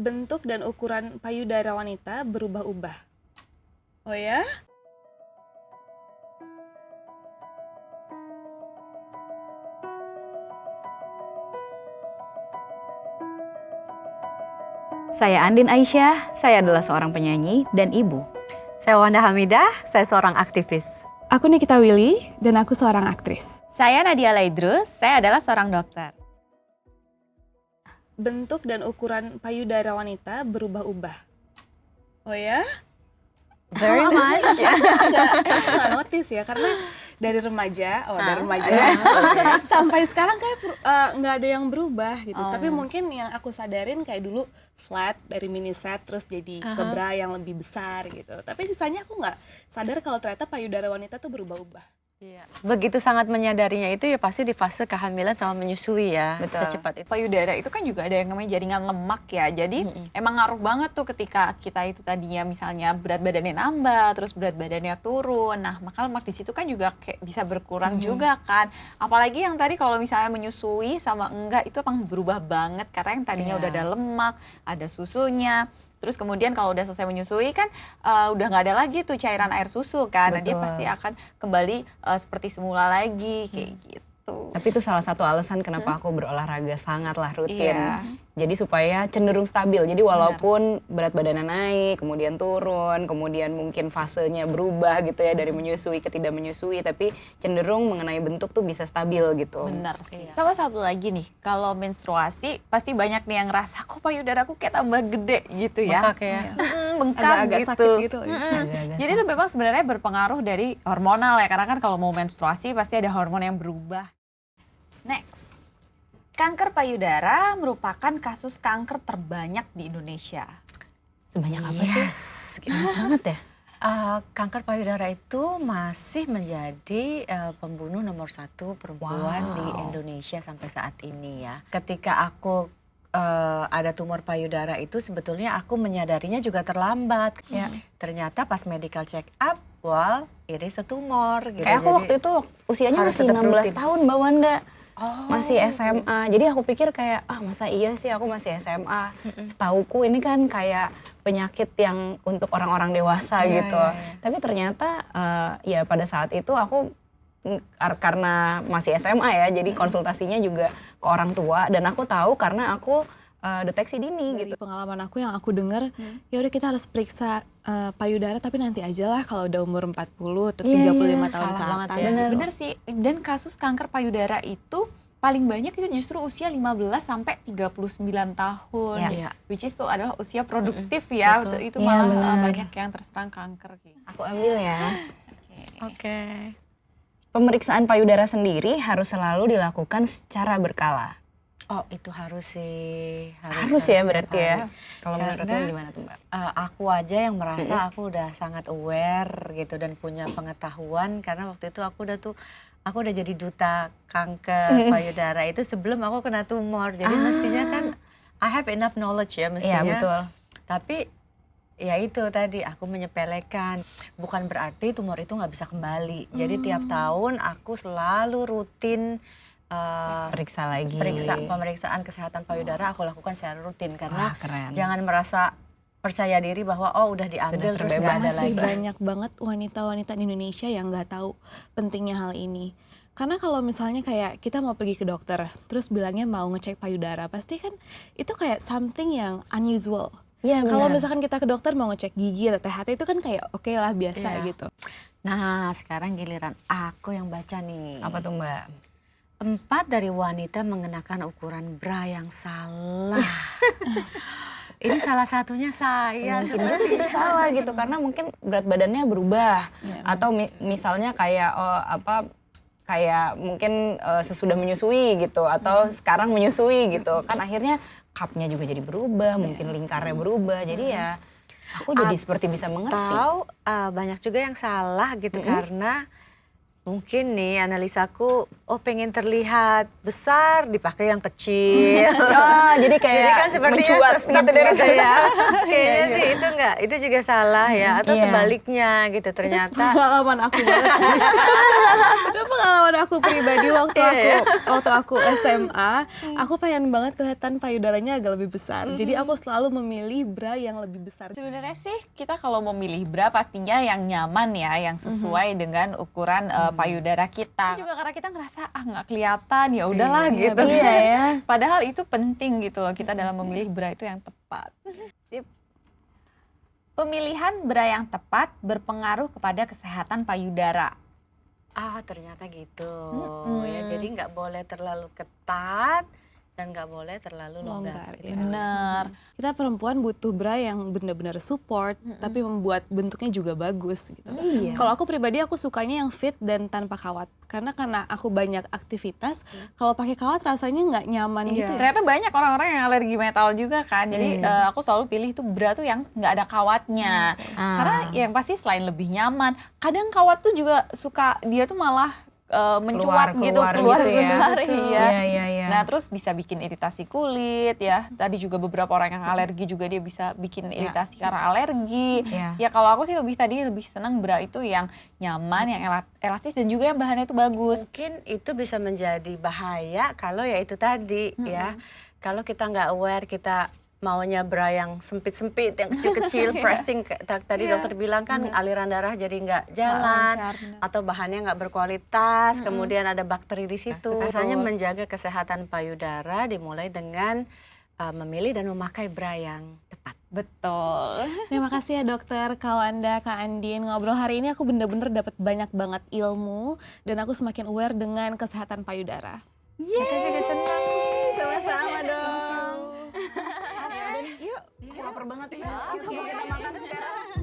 Bentuk dan ukuran payudara wanita berubah-ubah. Oh ya? Saya Andin Aisyah, saya adalah seorang penyanyi dan ibu. Saya Wanda Hamidah, saya seorang aktivis. Aku Nikita Willy dan aku seorang aktris. Saya Nadia Laidrus, saya adalah seorang dokter. Bentuk dan ukuran payudara wanita berubah-ubah. Oh ya? Very much. Aku nggak notice ya, karena dari remaja sampai sekarang kayak nggak ada yang berubah gitu. Tapi mungkin yang aku sadarin kayak dulu flat dari mini set terus jadi ke bra yang lebih besar gitu. Tapi sisanya aku nggak sadar kalau ternyata payudara wanita tuh berubah-ubah. Iya. Begitu sangat menyadarinya itu ya pasti di fase kehamilan sama menyusui ya. Betul. Secepat itu. Payudara itu kan juga ada yang namanya jaringan lemak ya. Jadi emang ngaruh banget tuh ketika kita itu tadinya misalnya berat badannya nambah, terus berat badannya turun. Nah, maka lemak di situ kan juga kayak bisa berkurang juga kan. Apalagi yang tadi kalau misalnya menyusui sama enggak itu emang berubah banget karena yang tadinya udah ada lemak, ada susunya. Terus kemudian kalau udah selesai menyusui kan udah nggak ada lagi tuh cairan air susu kan. Nah, dia pasti akan kembali seperti semula lagi kayak gitu. Tapi itu salah satu alasan kenapa aku berolahraga sangatlah rutin. Iya. Jadi supaya cenderung stabil. Jadi walaupun berat badannya naik, kemudian turun, kemudian mungkin fasenya berubah gitu ya dari menyusui ke tidak menyusui, tapi cenderung mengenai bentuk tuh bisa stabil gitu. Benar sih. Sama satu lagi nih, kalau menstruasi pasti banyak nih yang ngerasa kok payudaraku kayak tambah gede gitu ya. Bengkak ya. Bengkak Agak-agak gitu. sakit gitu. Agak-agak Jadi itu memang sebenarnya berpengaruh dari hormonal ya, karena kan kalau mau menstruasi pasti ada hormon yang berubah. Next, kanker payudara merupakan kasus kanker terbanyak di Indonesia. Sebanyak apa sih? Gila banget ya. Kanker payudara itu masih menjadi pembunuh nomor 1 perempuan di Indonesia sampai saat ini ya. Ketika aku ada tumor payudara itu sebetulnya aku menyadarinya juga terlambat. Ternyata pas medical check up, ini setumor gitu. Kayak aku Jadi, waktu itu usianya harus masih tetap 16 rutin. tahun Mbak Wanda. Masih SMA. Jadi aku pikir kayak masa iya sih aku masih SMA. Setauku ini kan kayak penyakit yang untuk orang-orang dewasa gitu. Tapi ternyata ya pada saat itu aku karena masih SMA ya, jadi konsultasinya juga ke orang tua dan aku tahu karena aku deteksi dini Dari gitu. pengalaman aku yang aku dengar, ya udah kita harus periksa payudara tapi nanti aja lah kalau udah umur 40 atau 35 tahun salah ke banget atas. ya. gitu. Bener sih, dan kasus kanker payudara itu paling banyak itu justru usia 15 sampai 39 tahun. Iya. Which is tuh adalah usia produktif ya. Betul. Itu Iya, malah benar. banyak yang terserang kanker gitu. Aku ambil ya. Oke. Pemeriksaan payudara sendiri harus selalu dilakukan secara berkala. Oh itu harus sih. Harus ya setiap berarti ya. hari. Kalau menurut Karena, lu gimana tuh Mbak? Aku aja yang merasa aku udah sangat aware gitu dan punya pengetahuan karena waktu itu aku udah jadi duta kanker payudara itu sebelum aku kena tumor. Jadi mestinya kan I have enough knowledge ya mestinya. Iya betul. Tapi ya itu tadi aku menyepelekan. Bukan berarti tumor itu nggak bisa kembali. Jadi tiap tahun aku selalu rutin Periksa lagi. pemeriksaan kesehatan payudara aku lakukan secara rutin karena Wah, keren. jangan merasa percaya diri bahwa udah diambil Sudah terus nggak ada Masih lagi. banyak banget wanita-wanita di Indonesia yang nggak tahu pentingnya hal ini. Karena kalau misalnya kayak kita mau pergi ke dokter, terus bilangnya mau ngecek payudara, pasti kan itu kayak something yang unusual. Iya Kalau benar. misalkan kita ke dokter mau ngecek gigi atau THT itu kan kayak oke lah biasa Iya. gitu. Nah sekarang giliran aku yang baca nih. Apa tuh Mbak? 4 dari wanita mengenakan ukuran bra yang salah. Ini salah satunya saya. Mungkin juga itu salah gitu karena mungkin berat badannya berubah atau misalnya kayak kayak mungkin sesudah menyusui gitu atau sekarang menyusui gitu kan akhirnya cupnya juga jadi berubah, mungkin lingkarnya berubah jadi ya aku jadi seperti bisa mengerti. Atau banyak juga yang salah gitu karena Mungkin nih analisaku, pengen terlihat besar dipakai yang kecil. Jadi kayak Jadi kan sepertinya mencuat sesat gitu dari gitu ya. Kayaknya sih itu enggak, itu juga salah ya. Atau Iya. sebaliknya gitu ternyata. Pengalaman aku banget sih. Itu pengalaman aku pribadi waktu aku SMA, aku pengen banget kelihatan payudaranya agak lebih besar. Jadi aku selalu memilih bra yang lebih besar. Sebenarnya sih kita kalau mau milih bra pastinya yang nyaman ya, yang sesuai dengan ukuran payudara kita. Juga karena kita ngerasa nggak kelihatan, ya udahlah gitu. Iya ya. Padahal itu penting gitu loh kita dalam memilih bra itu yang tepat. Sip. Pemilihan bra yang tepat berpengaruh kepada kesehatan payudara. Ternyata gitu. Ya, jadi nggak boleh terlalu ketat dan nggak boleh terlalu longgar. Ya. Bener. Kita perempuan butuh bra yang benar-benar support, tapi membuat bentuknya juga bagus gitu. Iya. Kalau aku pribadi aku sukanya yang fit dan tanpa kawat. Karena aku banyak aktivitas, kalau pakai kawat rasanya nggak nyaman gitu. Ternyata banyak orang-orang yang alergi metal juga kan. Jadi aku selalu pilih tuh bra tuh yang nggak ada kawatnya. Karena yang pasti selain lebih nyaman, kadang kawat tuh juga suka dia tuh malah mencuat keluar gitu ya. Iya. Iya. Nah terus bisa bikin iritasi kulit ya. Tadi juga beberapa orang yang alergi juga dia bisa bikin iritasi karena alergi. Ya kalau aku sih lebih senang bra itu yang nyaman, yang elastis dan juga yang bahannya itu bagus. Mungkin itu bisa menjadi bahaya kalau ya itu tadi ya. Kalau kita nggak aware, kita maunya bra yang sempit-sempit, yang kecil-kecil, pressing. Tadi dokter bilang kan aliran darah jadi nggak jalan, atau bahannya nggak berkualitas, kemudian ada bakteri di situ. Rasanya menjaga kesehatan payudara dimulai dengan memilih dan memakai bra yang tepat. Betul. Terima kasih ya dokter, Kak Wanda, Kak Andin. Ngobrol hari ini aku bener-bener dapat banyak banget ilmu dan aku semakin aware dengan kesehatan payudara. Kita juga senang. Sama-sama dong. Yuk, Lapar banget ya. Kita makan sekarang.